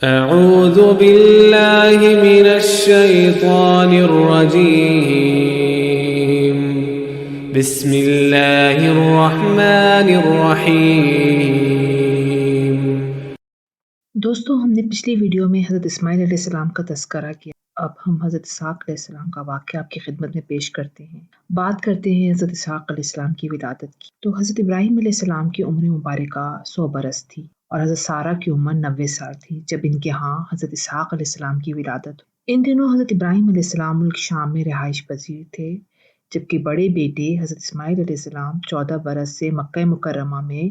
أعوذ بالله من الشيطان الرجيم بسم الله الرحمن الرحيم دوستو ہم نے پچھلی ویڈیو میں حضرت اسماعیل علیہ السلام کا تذکرہ کیا۔ اب ہم حضرت اسحاق علیہ السلام کا واقعہ آپ کی خدمت میں پیش کرتے ہیں۔ بات کرتے ہیں حضرت اسحاق علیہ السلام کی ولادت کی۔ تو حضرت ابراہیم علیہ السلام کی عمر مبارکہ 100 برس تھی اور حضرت سارہ کی عمر 90 سال تھی جب ان کے ہاں حضرت اسحاق علیہ السلام کی ولادت ہوئی۔ ان دنوں حضرت ابراہیم علیہ السلام ملک شام میں رہائش پذیر تھے، جبکہ بڑے بیٹے حضرت اسماعیل علیہ السلام 14 برس سے مکہ مکرمہ میں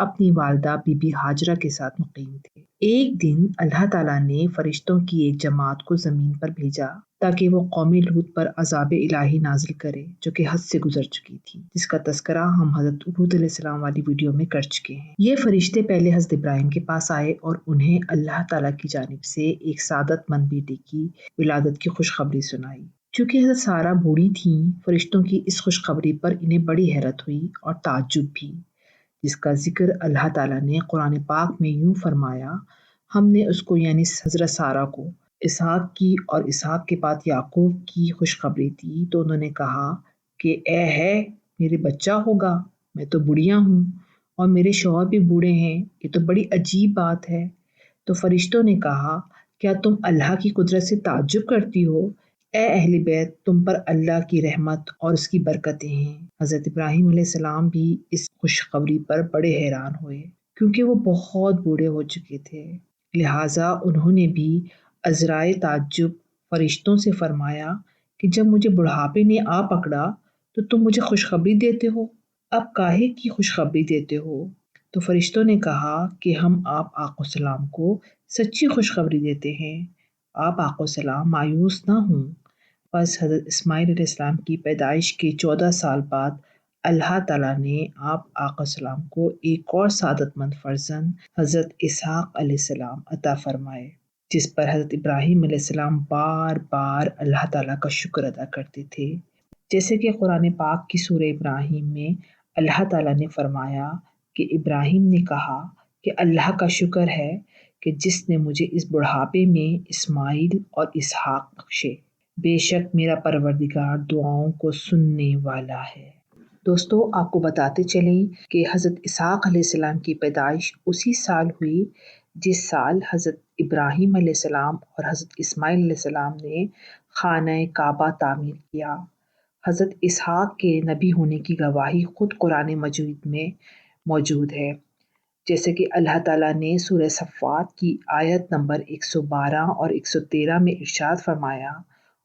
اپنی والدہ بی بی ہاجرہ کے ساتھ مقیم تھے۔ ایک دن اللہ تعالیٰ نے فرشتوں کی ایک جماعت کو زمین پر بھیجا تاکہ وہ قوم لوط پر عذاب الہی نازل کرے جو کہ حد سے گزر چکی تھی، جس کا تذکرہ ہم حضرت لوط علیہ السلام والی ویڈیو میں کر چکے ہیں۔ یہ فرشتے پہلے حضرت ابراہیم کے پاس آئے اور انہیں اللہ تعالیٰ کی جانب سے ایک سعادت مند بیٹے کی ولادت کی خوشخبری سنائی۔ چونکہ حضرت سارہ بوڑھی تھیں، فرشتوں کی اس خوشخبری پر انہیں بڑی حیرت ہوئی اور تعجب بھی، جس کا ذکر اللہ تعالیٰ نے قرآن پاک میں یوں فرمایا: ہم نے اس کو یعنی حضرت سارہ کو اسحاق کی اور اسحاق کے بعد یعقوب کی خوشخبری دی تو انہوں نے کہا کہ اے ہے میرے بچہ ہوگا، میں تو بڑھیا ہوں اور میرے شوہر بھی بوڑھے ہیں، یہ تو بڑی عجیب بات ہے۔ تو فرشتوں نے کہا کیا تم اللہ کی قدرت سے تعجب کرتی ہو؟ اے اہل بیت، تم پر اللہ کی رحمت اور اس کی برکتیں ہیں۔ حضرت ابراہیم علیہ السلام بھی اس خوشخبری پر بڑے حیران ہوئے کیونکہ وہ بہت بوڑھے ہو چکے تھے، لہٰذا انہوں نے بھی عذرائے تعجب فرشتوں سے فرمایا کہ جب مجھے بڑھاپے نے آ پکڑا تو تم مجھے خوشخبری دیتے ہو، اب کاہے کی خوشخبری دیتے ہو؟ تو فرشتوں نے کہا کہ ہم آپ آقا السلام کو سچی خوشخبری دیتے ہیں، آپ آقا السلام مایوس نہ ہوں۔ بس حضرت اسماعیل علیہ السلام کی پیدائش کے 14 سال بعد اللہ تعالیٰ نے آپ آقا السلام کو ایک اور سعادت مند فرزند حضرت اسحاق علیہ السلام عطا فرمائے، جس پر حضرت ابراہیم علیہ السلام بار بار اللہ تعالیٰ کا شکر ادا کرتے تھے، جیسے کہ قرآن پاک کی سورہ ابراہیم میں اللہ تعالیٰ نے فرمایا کہ ابراہیم نے کہا کہ اللہ کا شکر ہے کہ جس نے مجھے اس بڑھاپے میں اسماعیل اور اسحاق بخشے، بے شک میرا پروردگار دعاؤں کو سننے والا ہے۔ دوستو آپ کو بتاتے چلیں کہ حضرت اسحاق علیہ السلام کی پیدائش اسی سال ہوئی جس سال حضرت ابراہیم علیہ السلام اور حضرت اسماعیل علیہ السلام نے خانہ کعبہ تعمیر کیا۔ حضرت اسحاق کے نبی ہونے کی گواہی خود قرآن مجید میں موجود ہے، جیسے کہ اللہ تعالیٰ نے سورہ صفات کی آیت نمبر 112 اور 113 میں ارشاد فرمایا: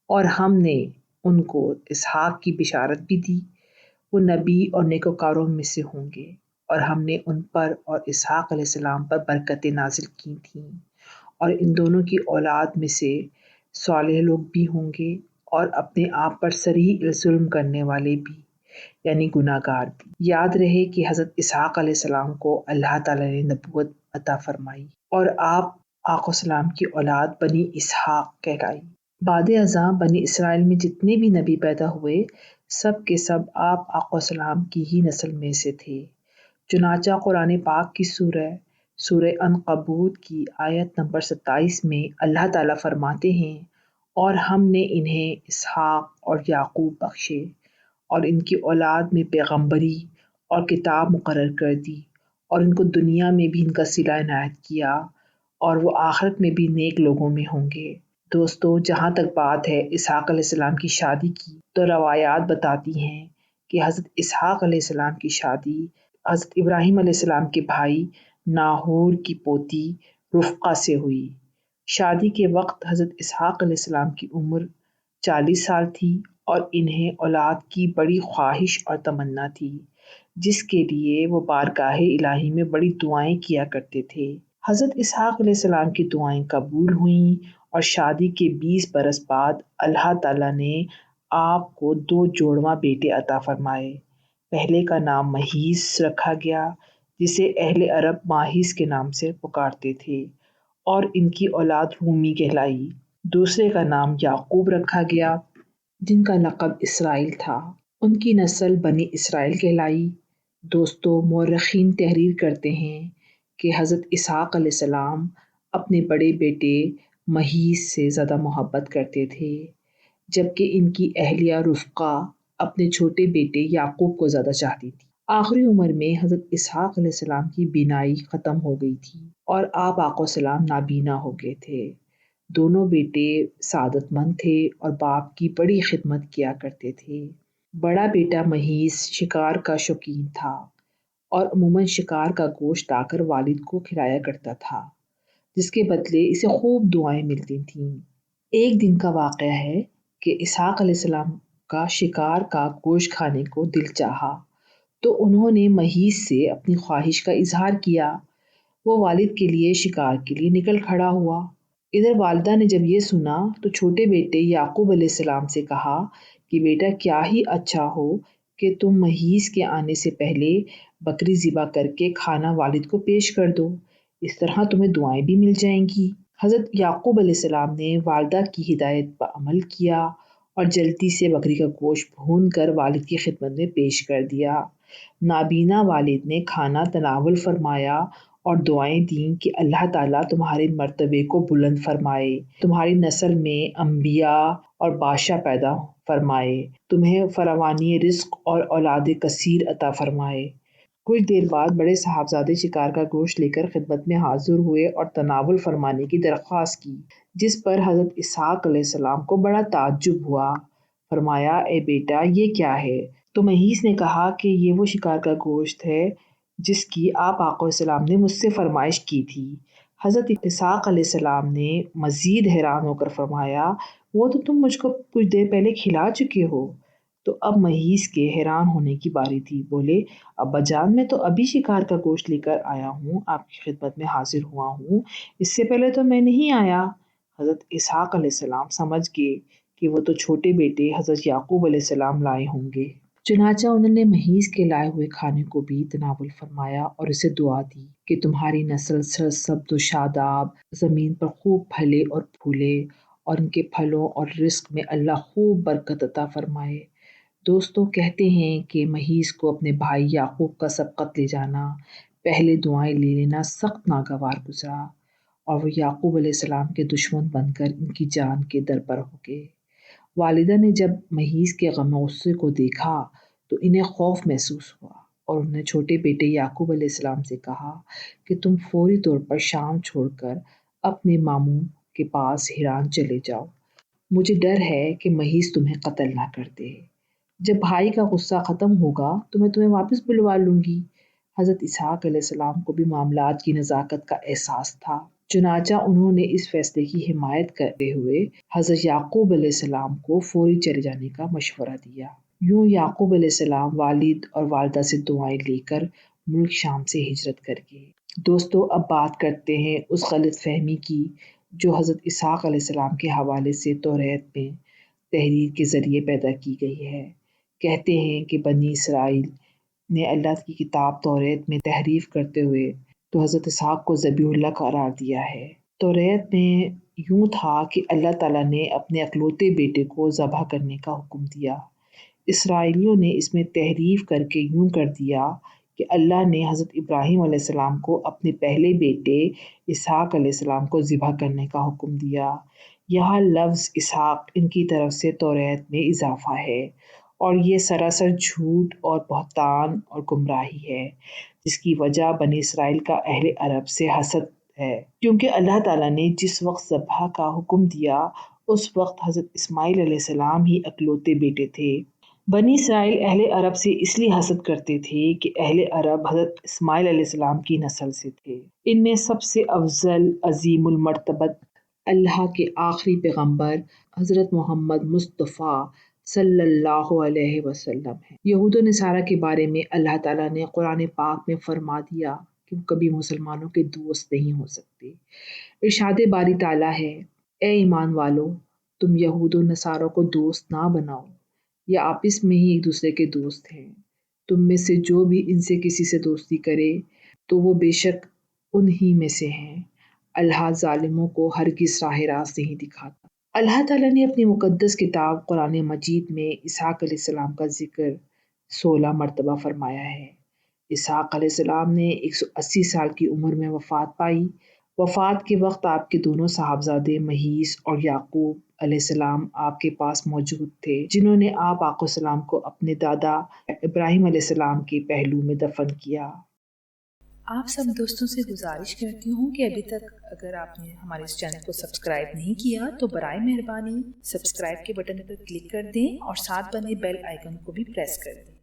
اور ہم نے ان کو اسحاق کی بشارت بھی دی، وہ نبی اور نیکوکاروں میں سے ہوں گے، اور ہم نے ان پر اور اسحاق علیہ السلام پر برکتیں نازل کی تھیں، اور ان دونوں کی اولاد میں سے صالح لوگ بھی ہوں گے اور اپنے آپ پر صریح ظلم کرنے والے بھی، یعنی گناہ گار بھی۔ یاد رہے کہ حضرت اسحاق علیہ السلام کو اللہ تعالیٰ نے نبوت عطا فرمائی اور آپ آقا السلام کی اولاد بنی اسحاق کہلائی۔ بعد ازاں بنی اسرائیل میں جتنے بھی نبی پیدا ہوئے سب کے سب آپ آقا السلام کی ہی نسل میں سے تھے۔ چنانچہ قرآن پاک کی سورہ عنکبوت کی آیت نمبر 27 میں اللہ تعالیٰ فرماتے ہیں: اور ہم نے انہیں اسحاق اور یعقوب بخشے اور ان کی اولاد میں پیغمبری اور کتاب مقرر کر دی، اور ان کو دنیا میں بھی ان کا صلہ عنایت کیا، اور وہ آخرت میں بھی نیک لوگوں میں ہوں گے۔ دوستو جہاں تک بات ہے اسحاق علیہ السلام کی شادی کی تو روایات بتاتی ہیں کہ حضرت اسحاق علیہ السلام کی شادی حضرت ابراہیم علیہ السلام کے بھائی ناہور کی پوتی رفقہ سے ہوئی۔ شادی کے وقت حضرت اسحاق علیہ السلام کی عمر 40 سال تھی اور انہیں اولاد کی بڑی خواہش اور تمنا تھی، جس کے لیے وہ بارگاہ الہی میں بڑی دعائیں کیا کرتے تھے۔ حضرت اسحاق علیہ السلام کی دعائیں قبول ہوئیں اور شادی کے 20 برس بعد اللہ تعالیٰ نے آپ کو 2 جوڑواں بیٹے عطا فرمائے۔ پہلے کا نام مہیز رکھا گیا، جسے اہل عرب ماہیز کے نام سے پکارتے تھے، اور ان کی اولاد رومی کہلائی۔ دوسرے کا نام یعقوب رکھا گیا، جن کا لقب اسرائیل تھا، ان کی نسل بنی اسرائیل کہلائی۔ دوستو مورخین تحریر کرتے ہیں کہ حضرت اسحاق علیہ السلام اپنے بڑے بیٹے مہیس سے زیادہ محبت کرتے تھے، جبکہ ان کی اہلیہ رفقہ اپنے چھوٹے بیٹے یعقوب کو زیادہ چاہتی تھی۔ آخری عمر میں حضرت اسحاق علیہ السلام کی بینائی ختم ہو گئی تھی اور آپ آقا السلام نابینا ہو گئے تھے۔ دونوں بیٹے سعادت مند تھے اور باپ کی بڑی خدمت کیا کرتے تھے۔ بڑا بیٹا مہیس شکار کا شوقین تھا اور عموماً شکار کا گوشت لا کر والد کو کھلایا کرتا تھا، جس کے بدلے اسے خوب دعائیں ملتی تھیں۔ ایک دن کا واقعہ ہے کہ اسحاق علیہ السلام کا شکار کا گوشت کھانے کو دل چاہا تو انہوں نے مہیس سے اپنی خواہش کا اظہار کیا۔ وہ والد کے لیے شکار کے لیے نکل کھڑا ہوا۔ ادھر والدہ نے جب یہ سنا تو چھوٹے بیٹے یعقوب علیہ السلام سے کہا کہ بیٹا کیا ہی اچھا ہو کہ تم مہیس کے آنے سے پہلے بکری ذبح کر کے کھانا والد کو پیش کر دو، اس طرح تمہیں دعائیں بھی مل جائیں گی۔ حضرت یعقوب علیہ السلام نے والدہ کی ہدایت پر عمل کیا اور جلدی سے بکری کا گوشت بھون کر والد کی خدمت میں پیش کر دیا۔ نابینا والد نے کھانا تناول فرمایا اور دعائیں دیں کہ اللہ تعالیٰ تمہارے مرتبے کو بلند فرمائے، تمہاری نسل میں انبیاء اور بادشاہ پیدا فرمائے، تمہیں فراوانی رزق اور اولاد کثیر عطا فرمائے۔ کچھ دیر بعد بڑے صاحبزادے شکار کا گوشت لے کر خدمت میں حاضر ہوئے اور تناول فرمانے کی درخواست کی، جس پر حضرت اسحاق علیہ السلام کو بڑا تعجب ہوا۔ فرمایا اے بیٹا یہ کیا ہے؟ تو مہیس نے کہا کہ یہ وہ شکار کا گوشت ہے جس کی آپ آقا السلام نے مجھ سے فرمائش کی تھی۔ حضرت اسحاق علیہ السلام نے مزید حیران ہو کر فرمایا وہ تو تم مجھ کو کچھ دیر پہلے کھلا چکے ہو۔ تو اب مہیس کے حیران ہونے کی باری تھی۔ بولے ابا جان میں تو ابھی شکار کا گوشت لے کر آیا ہوں، آپ کی خدمت میں حاضر ہوا ہوں، اس سے پہلے تو میں نہیں آیا۔ حضرت اسحاق علیہ السلام سمجھ گئے کہ وہ تو چھوٹے بیٹے حضرت یعقوب علیہ السلام لائے ہوں گے۔ چنانچہ انہوں نے مہیس کے لائے ہوئے کھانے کو بھی تناول فرمایا اور اسے دعا دی کہ تمہاری نسل سرسبز و شاداب زمین پر خوب پھلے اور پھولے اور ان کے پھلوں اور رزق میں اللہ خوب برکت عطا فرمائے۔ دوستو کہتے ہیں کہ مہیس کو اپنے بھائی یعقوب کا سبقت لے جانا، پہلے دعائیں لے لینا سخت ناگوار گزرا اور وہ یعقوب علیہ السلام کے دشمن بن کر ان کی جان کے در پر ہو گئے۔ والدہ نے جب مہیس کے غم و غصے کو دیکھا تو انہیں خوف محسوس ہوا اور انہوں نے چھوٹے بیٹے یعقوب علیہ السلام سے کہا کہ تم فوری طور پر شام چھوڑ کر اپنے ماموں کے پاس حران چلے جاؤ، مجھے ڈر ہے کہ مہیس تمہیں قتل نہ کر دے۔ جب بھائی کا غصہ ختم ہوگا تو میں تمہیں واپس بلوا لوں گی۔ حضرت اسحاق علیہ السلام کو بھی معاملات کی نزاکت کا احساس تھا، چنانچہ انہوں نے اس فیصلے کی حمایت کرتے ہوئے حضرت یعقوب علیہ السلام کو فوری چلے جانے کا مشورہ دیا۔ یوں یعقوب علیہ السلام والد اور والدہ سے دعائیں لے کر ملک شام سے ہجرت کر گئے۔ دوستو اب بات کرتے ہیں اس غلط فہمی کی جو حضرت اسحاق علیہ السلام کے حوالے سے توریت میں تحریر کے ذریعے پیدا کی گئی ہے۔ کہتے ہیں کہ بنی اسرائیل نے اللہ کی کتاب توریت میں تحریف کرتے ہوئے تو حضرت اسحاق کو ذبیح اللہ قرار دیا ہے۔ توریت میں یوں تھا کہ اللہ تعالیٰ نے اپنے اکلوتے بیٹے کو ذبح کرنے کا حکم دیا۔ اسرائیلیوں نے اس میں تحریف کر کے یوں کر دیا کہ اللہ نے حضرت ابراہیم علیہ السلام کو اپنے پہلے بیٹے اسحاق علیہ السلام کو ذبح کرنے کا حکم دیا۔ یہاں لفظ اسحاق ان کی طرف سے توریت میں اضافہ ہے اور یہ سراسر جھوٹ اور بہتان اور گمراہی ہے، جس کی وجہ بنی اسرائیل کا اہل عرب سے حسد ہے، کیونکہ اللہ تعالیٰ نے جس وقت ذبح کا حکم دیا اس وقت حضرت اسماعیل علیہ السلام ہی اکلوتے بیٹے تھے۔ بنی اسرائیل اہل عرب سے اس لیے حسد کرتے تھے کہ اہل عرب حضرت اسماعیل علیہ السلام کی نسل سے تھے۔ ان میں سب سے افضل عظیم المرتبت اللہ کے آخری پیغمبر حضرت محمد مصطفیٰ صلی اللہ علیہ وسلم ہے۔ یہود و نصارہ کے بارے میں اللہ تعالیٰ نے قرآن پاک میں فرما دیا کہ وہ کبھی مسلمانوں کے دوست نہیں ہو سکتے۔ ارشاد باری تعالیٰ ہے، اے ایمان والو تم یہود و نصارہ کو دوست نہ بناؤ، یہ آپس میں ہی ایک دوسرے کے دوست ہیں۔ تم میں سے جو بھی ان سے کسی سے دوستی کرے تو وہ بے شک انہی میں سے ہیں۔ اللہ ظالموں کو ہرگز راہ راست نہیں دکھاتا۔ اللہ تعالیٰ نے اپنی مقدس کتاب قرآن مجید میں اسحاق علیہ السلام کا ذکر 16 مرتبہ فرمایا ہے۔ اسحاق علیہ السلام نے 180 سال کی عمر میں وفات پائی۔ وفات کے وقت آپ کے دونوں صاحبزادے مہیس اور یعقوب علیہ السلام آپ کے پاس موجود تھے، جنہوں نے آپ آقا السلام کو اپنے دادا ابراہیم علیہ السلام کے پہلو میں دفن کیا۔ آپ سب دوستوں سے گزارش کرتی ہوں کہ ابھی تک اگر آپ نے ہمارے اس چینل کو سبسکرائب نہیں کیا تو برائے مہربانی سبسکرائب کے بٹن پر کلک کر دیں اور ساتھ بنے بیل آئیکن کو بھی پریس کر دیں۔